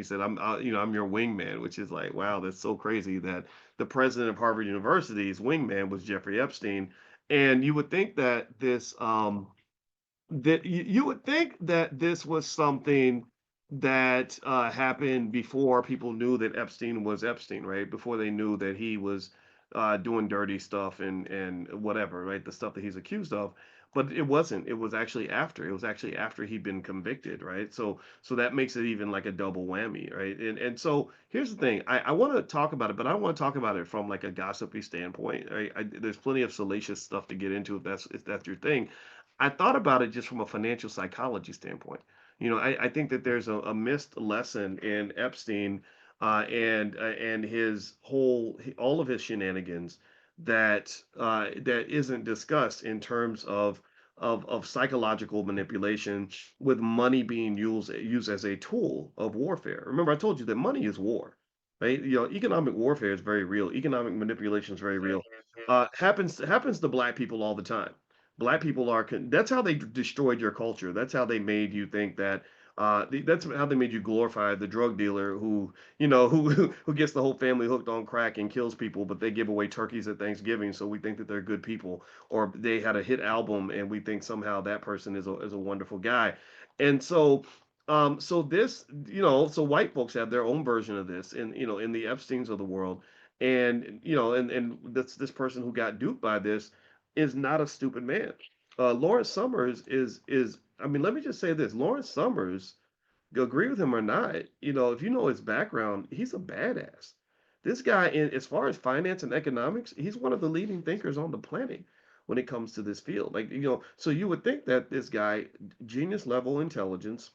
said, I'm your wingman," which is like, wow, that's so crazy that the president of Harvard University's wingman was Jeffrey Epstein. And you would think that you would think that this was something that happened before people knew that Epstein was Epstein, right? Before they knew that he was doing dirty stuff and whatever, right? The stuff that he's accused of. But it wasn't. It was actually after. It was actually after he'd been convicted, right? So that makes it even like a double whammy, right? And so here's the thing. I want to talk about it, but I don't want to talk about it from like a gossipy standpoint, right? There's plenty of salacious stuff to get into if that's your thing. I thought about it just from a financial psychology standpoint. I think that there's a missed lesson in Epstein and his all of his shenanigans that isn't discussed in terms of psychological manipulation with money being used as a tool of warfare. Remember, I told you that money is war, right? Economic warfare is very real. Economic manipulation is very real. Happens to black people all the time. Black people that's how they destroyed your culture. That's how they made you think that that's how they made you glorify the drug dealer who gets the whole family hooked on crack and kills people, but they give away turkeys at Thanksgiving, so we think that they're good people. Or they had a hit album and we think somehow that person is a wonderful guy. And so this, so white folks have their own version of this in the Epsteins of the world. And and this person who got duped by this is not a stupid man. Lawrence Summers is I mean, let me just say this: Lawrence Summers, agree with him or not, if you know his background, he's a badass. This guy, as far as finance and economics, he's one of the leading thinkers on the planet when it comes to this field. Like, so you would think that this guy, genius level intelligence,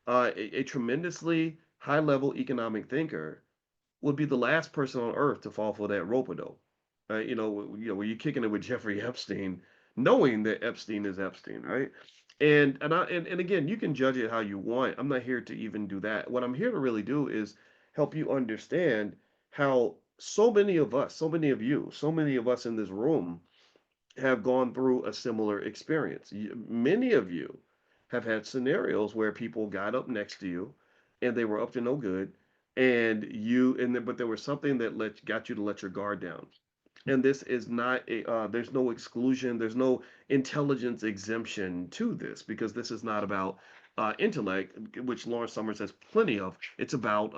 a tremendously high level economic thinker, would be the last person on earth to fall for that rope a dope. Where you're kicking it with Jeffrey Epstein, knowing that Epstein is Epstein, right? And again, you can judge it how you want. I'm not here to even do that. What I'm here to really do is help you understand how so many of us, so many of you, so many of us in this room have gone through a similar experience. Many of you have had scenarios where people got up next to you and they were up to no good, but there was something that got you to let your guard down. And this is not there's no exclusion, there's no intelligence exemption to this, because this is not about intellect, which Lawrence Summers has plenty of. It's about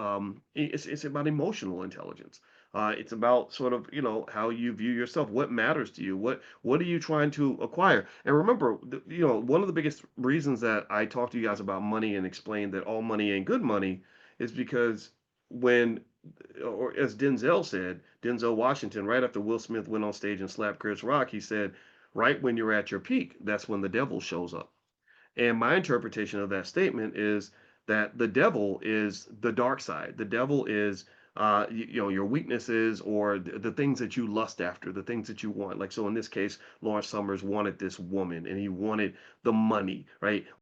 emotional intelligence. It's about sort of how you view yourself, what matters to you, what are you trying to acquire. And remember, one of the biggest reasons that I talk to you guys about money and explain that all money ain't good money is because when or as Denzel said, Denzel Washington, right after Will Smith went on stage and slapped Chris Rock, he said, right when you're at your peak, that's when the devil shows up. And my interpretation of that statement is that the devil is the dark side. The devil is your weaknesses, or the things that you lust after, the things that you want. Like, so in this case, Lawrence Summers wanted this woman and he wanted the money, right?